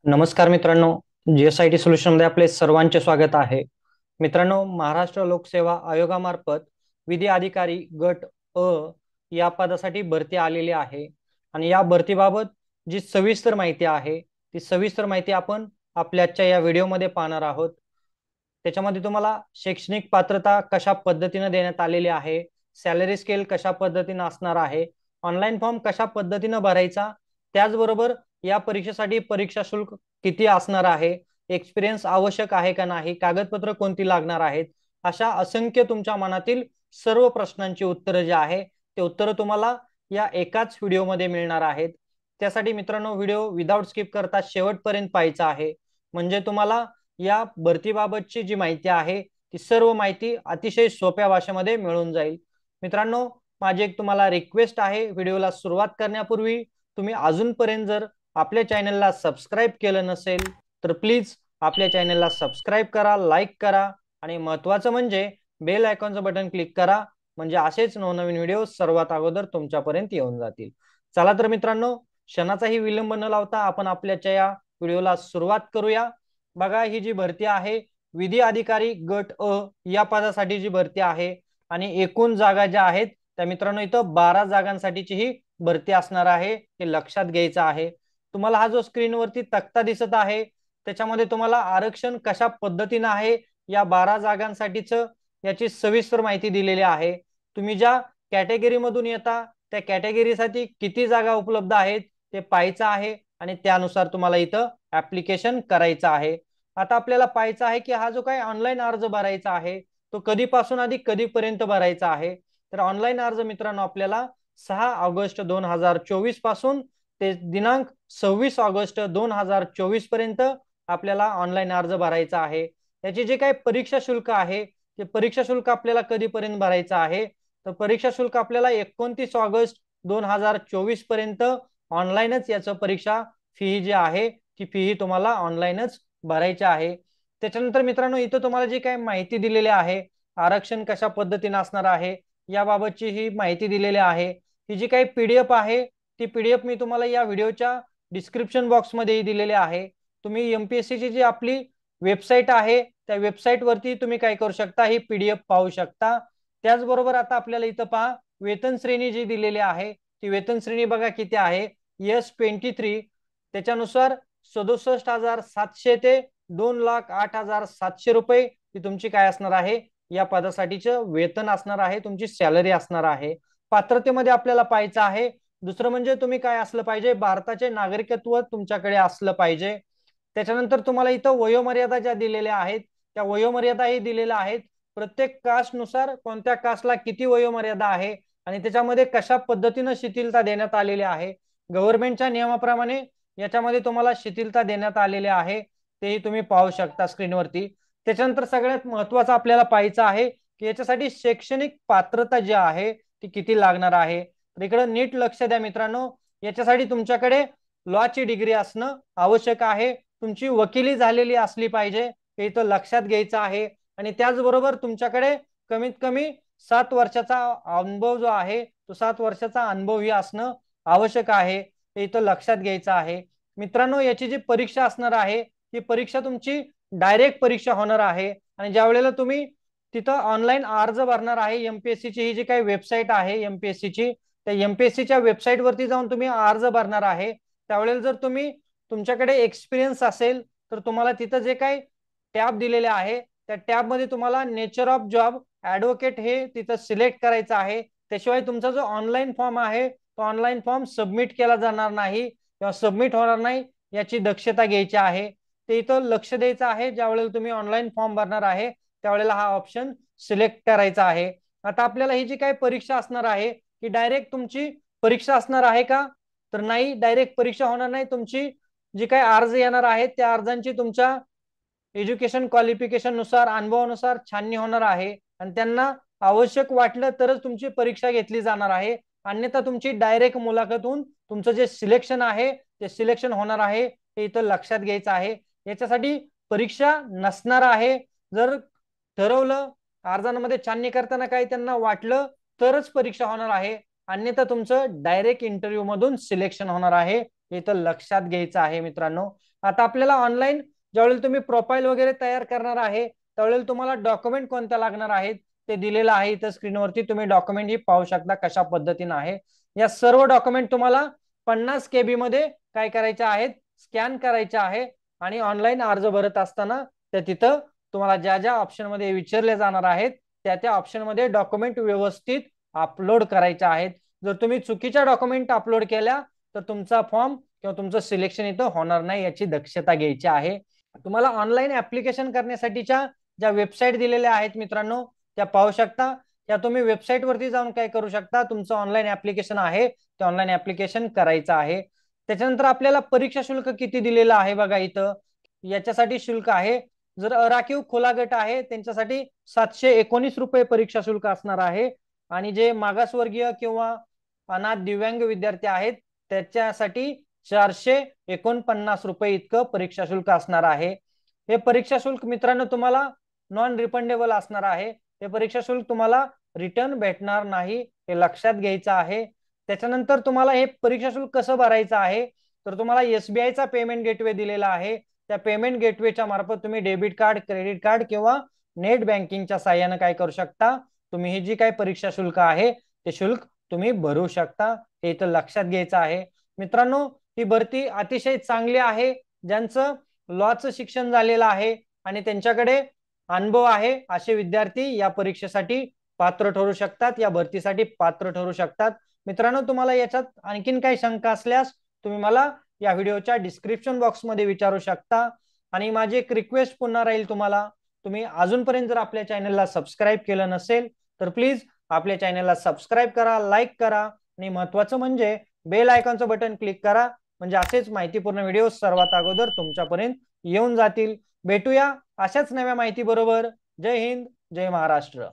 नमस्कार मित्रांनो, जीएसआयटी सोल्युशन मध्ये आपले सर्वांचे स्वागत आहे. मित्रांनो, महाराष्ट्र लोकसेवा आयोगामार्फत विधी अधिकारी गट अ या पदासाठी भरती आलेली आहे आणि या भरतीबाबत जी सविस्तर माहिती आहे ती सविस्तर माहिती आपण आपल्या आजच्या या व्हिडिओमध्ये पाहणार आहोत. त्याच्यामध्ये तुम्हाला शैक्षणिक पात्रता कशा पद्धतीने देण्यात आलेली आहे, सॅलरी स्केल कशा पद्धतीने असणार आहे, ऑनलाईन फॉर्म कशा पद्धतीने भरायचा, त्याचबरोबर या परीक्षेसाठी परीक्षा शुल्क किती असणार आहे, एक्सपिरियन्स आवश्यक आहे का नाही, कागदपत्र कोणती लागणार आहेत, अशा असंख्य तुमच्या मनातील सर्व प्रश्नांची उत्तरं जे आहे ते उत्तरं तुम्हाला या एकाच व्हिडिओमध्ये मिळणार आहेत. त्यासाठी मित्रांनो, व्हिडिओ विदाउट स्किप करता शेवटपर्यंत पाहायचा आहे, म्हणजे तुम्हाला या भरतीबाबतची जी माहिती आहे ती सर्व माहिती अतिशय सोप्या भाषेमध्ये मिळून जाईल. मित्रांनो, माझी एक तुम्हाला रिक्वेस्ट आहे, व्हिडिओला सुरुवात करण्यापूर्वी तुम्ही अजूनपर्यंत जर आपल्या चॅनलला सबस्क्राईब केलं नसेल तर प्लीज आपल्या चॅनलला सबस्क्राईब करा, लाईक करा आणि महत्त्वाचं म्हणजे बेल आयकॉनचं बटन क्लिक करा, म्हणजे असेच नवनवीन व्हिडिओ सर्वात अगोदर तुमच्यापर्यंत येऊन जातील. चला तर मित्रांनो, क्षणाचाही विलंब न लावता आपण आपल्याच्या या व्हिडिओला सुरुवात करूया. बघा, ही जी भरती आहे विधी अधिकारी गट अ या पदासाठी जी भरती आहे आणि एकूण जागा ज्या आहेत त्या मित्रांनो इथं 12 जागांसाठीची ही भरती असणार आहे, हे लक्षात घ्यायचं आहे. तुम्हाला हा जो स्क्रीनवरती तक्ता दिसत आहे त्याच्यामध्ये तुम्हाला आरक्षण कशा पद्धतीने आहे या 12 जागांसाठीच याची सविस्तर माहिती दिलेली आहे. तुम्ही ज्या कॅटेगरी मधून येता त्या कॅटेगरीसाठी किती जागा उपलब्ध आहेत ते पाहायचं आहे आणि त्यानुसार तुम्हाला इथं ऍप्लिकेशन करायचं आहे. आता आपल्याला पाहायचं आहे की हा जो काही ऑनलाईन अर्ज भरायचा आहे तो कधीपासून आधी कधीपर्यंत भरायचा आहे. तर ऑनलाईन अर्ज मित्रांनो आपल्याला 6 ऑगस्ट 2024 पासून ते दिनांक 26 ऑगस्ट 2024 पर्यंत आपल्याला ऑनलाईन अर्ज भरायचा आहे. याची जे काही परीक्षा शुल्क आहे ते परीक्षा शुल्क आपल्याला कधीपर्यंत भरायचं आहे, तर परीक्षा शुल्क आपल्याला 29 ऑगस्ट 2024 पर्यंत ऑनलाईनच याचं परीक्षा फी जी आहे ती फी तुम्हाला ऑनलाईनच भरायची आहे. त्याच्यानंतर मित्रांनो, इथं तुम्हाला जी काही माहिती दिलेली आहे, आरक्षण कशा पद्धतीने असणार आहे याबाबतची ही माहिती दिलेली आहे. ही जी काही पीडीएफ आहे ती पीडीएफ मी तुम्हाला या व्हिडिओच्या डिस्क्रिप्शन बॉक्समध्ये दिलेली आहे. तुम्ही एमपीएससीची जी आपली वेबसाईट आहे त्या वेबसाईट वरती तुम्ही काय करू शकता, ही पीडीएफ पाहू शकता. त्याचबरोबर आता आपल्याला इथं पहा, वेतन श्रेणी जी दिलेली आहे ती वेतन श्रेणी बघा किती आहे, S23. त्याच्यानुसार 67,700 ते 2,08,700 रुपये ती तुमची काय असणार आहे, या पदासाठीचं वेतन असणार आहे, तुमची सॅलरी असणार आहे. पात्रतेमध्ये आपल्याला पाहायचं आहे, दुसरं म्हणजे तुम्ही काय असलं पाहिजे, भारताचे नागरिकत्व तुमच्याकडे असलं पाहिजे. त्याच्यानंतर तुम्हाला इथं वयोमर्यादा ज्या दिलेल्या आहेत त्या वयोमर्यादाही दिलेल्या आहेत. प्रत्येक कास्टनुसार कोणत्या कास्टला किती वयोमर्यादा आहे आणि त्याच्यामध्ये कशा पद्धतीनं शिथिलता देण्यात आलेली आहे. गव्हर्नमेंटच्या नियमाप्रमाणे याच्यामध्ये तुम्हाला शिथिलता देण्यात आलेली आहे, तेही तुम्ही पाहू शकता स्क्रीनवरती. त्याच्यानंतर सगळ्यात महत्वाचं आपल्याला पाहायचं आहे की याच्यासाठी शैक्षणिक पात्रता जी आहे ती किती लागणार आहे. तर इकडे नीट लक्ष द्या मित्रांनो, याच्यासाठी तुमच्याकडे लॉची डिग्री असणं आवश्यक आहे, तुमची वकिली झालेली असली पाहिजे, हे इथं लक्षात घ्यायचं आहे. आणि त्याचबरोबर तुमच्याकडे कमीत कमी 7 वर्षाचा अनुभव जो आहे तो 7 वर्षाचा अनुभवही असणं आवश्यक आहे, हे इथं लक्षात घ्यायचं आहे. मित्रांनो, याची जी परीक्षा असणार आहे ती परीक्षा तुमची डायरेक्ट परीक्षा होणार आहे आणि ज्या वेळेला तुम्ही तिथं ऑनलाईन अर्ज भरणार आहे, एमपीएससीची ही जी काही वेबसाईट आहे एमपीएससीची, त्या एमपीएससीच्या वेबसाईट वरती जाऊन तुम्ही अर्ज भरणार आहे, त्यावेळेला जर तुम्ही तुमच्याकडे एक्सपिरियन्स असेल तर तुम्हाला तिथं जे काही टॅब दिलेले आहे त्या टॅब मध्ये तुम्हाला नेचर ऑफ जॉब ऍडव्होकेट हे तिथं सिलेक्ट करायचं आहे. त्याशिवाय तुमचा जो ऑनलाईन फॉर्म आहे तो ऑनलाईन फॉर्म सबमिट केला जाणार नाही किंवा सबमिट होणार नाही, याची दक्षता घ्यायची आहे. ते इथं लक्ष द्यायचं आहे, ज्या वेळेला तुम्ही ऑनलाईन फॉर्म भरणार आहे त्यावेळेला हा ऑप्शन सिलेक्ट करायचा आहे. आता आपल्याला ही जी काही परीक्षा असणार आहे ही डायरेक्ट तुमची परीक्षा असणार आहे का, तर नाही, डायरेक्ट परीक्षा होणार नाही. तुमची जी काही अर्ज येणार आहेत त्या अर्जांची तुमच्या एज्युकेशन क्वालिफिकेशन नुसार अनुभवानुसार छाननी होणार आहे आणि त्यांना आवश्यक वाटलं तरच तुमची परीक्षा घेतली जाणार आहे, अन्यथा तुमची डायरेक्ट मुलाखत होऊन तुमचं जे सिलेक्शन आहे ते सिलेक्शन होणार आहे, हे इथं लक्षात घ्यायचं आहे. याच्यासाठी परीक्षा नसणार आहे. जर ठरवलं अर्जांमध्ये छाननी करताना काही त्यांना वाटलं तरच परीक्षा होणार आहे, अन्यथा तुमचं डायरेक्ट इंटरव्ह्यू मधून सिलेक्शन होणार आहे, हे इथं लक्षात घ्यायचं आहे मित्रांनो. आता आपल्याला ऑनलाईन ज्यावेळेला तुम्ही प्रोफाईल वगैरे तयार करणार आहे त्यावेळेला तुम्हाला डॉक्युमेंट कोणत्या लागणार आहेत ते दिलेलं आहे इथं स्क्रीनवरती. तुम्ही डॉक्युमेंट ही पाहू शकता कशा पद्धतीने आहे. या सर्व डॉक्युमेंट तुम्हाला 50 KB मध्ये काय करायचे आहेत, स्कॅन करायचे आहे. आणि ऑनलाईन अर्ज भरत असताना त्या तिथं तुम्हाला ज्या ज्या ऑप्शन मध्ये विचारले जाणार आहेत त्या त्या ऑप्शन मध्ये डॉक्युमेंट व्यवस्थित अपलोड करायचे आहेत. जर तुम्ही चुकीच्या डॉक्युमेंट अपलोड केल्या तर तुमचा फॉर्म किंवा तुमचं सिलेक्शन इथं होणार नाही याची दक्षता घ्यायची आहे. तुम्हाला ऑनलाईन ऍप्लिकेशन करण्यासाठीच्या ज्या वेबसाईट दिलेल्या आहेत मित्रांनो त्या पाहू शकता. त्या तुम्ही वेबसाईट वरती जाऊन काय करू शकता, तुमचं ऑनलाईन ऍप्लिकेशन आहे ते ऑनलाईन ऍप्लिकेशन करायचं आहे. त्याच्यानंतर आपल्याला परीक्षा शुल्क किती दिलेलं आहे बघा इथं. याच्यासाठी शुल्क आहे, जर अराखीव खुला गट आहे त्यांच्यासाठी 719 रुपये परीक्षा शुल्क असणार आहे. आणि जे मागासवर्गीय किंवा अनाथ दिव्यांग विद्यार्थी आहेत त्याच्यासाठी 449 रुपये इतकं परीक्षा शुल्क असणार आहे. हे परीक्षा शुल्क मित्रांनो तुम्हाला नॉन रिफंडेबल असणार आहे. हे परीक्षा शुल्क तुम्हाला रिटर्न भेटणार नाही, हे लक्षात घ्यायचं आहे. त्याच्यानंतर तुम्हाला हे परीक्षा शुल्क कसं भरायचं आहे तर तुम्हाला SBIचा पेमेंट गेटवे दिलेला आहे. त्या पेमेंट गेटवेच्या मार्फत तुम्ही डेबिट कार्ड, क्रेडिट कार्ड किंवा नेट बँकिंगच्या साहाय्याने काय करू शकता, तुम्ही ही जी काही परीक्षा शुल्क आहे ते शुल्क तुम्ही भरू शकता. हे इथं लक्षात घ्यायचं आहे. मित्रांनो ही भरती अतिशय चांगली आहे. ज्यांचं लॉचं शिक्षण झालेलं आहे आणि त्यांच्याकडे अनुभव आहे असे विद्यार्थी या परीक्षेसाठी पात्र ठरू शकतात, या भरतीसाठी पात्र ठरू शकतात. मित्रांनो तुम्हाला याच्यात आणखीन काही शंका असल्यास तुम्ही मला या व्हिडिओच्या डिस्क्रिप्शन बॉक्समध्ये विचारू शकता. आणि माझी एक रिक्वेस्ट पुन्हा राहील तुम्हाला, तुम्ही अजूनपर्यंत जर आपल्या चॅनलला सबस्क्राईब केलं नसेल तर प्लीज आपल्या चॅनलला सबस्क्राईब करा, लाईक करा आणि महत्त्वाचं म्हणजे बेल आयकॉनचं बटन क्लिक करा, म्हणजे असेच माहितीपूर्ण व्हिडिओ सर्वात अगोदर तुमच्यापर्यंत येऊन जातील. भेटूया अशाच नव्या माहिती बरोबर. जय हिंद, जय महाराष्ट्र.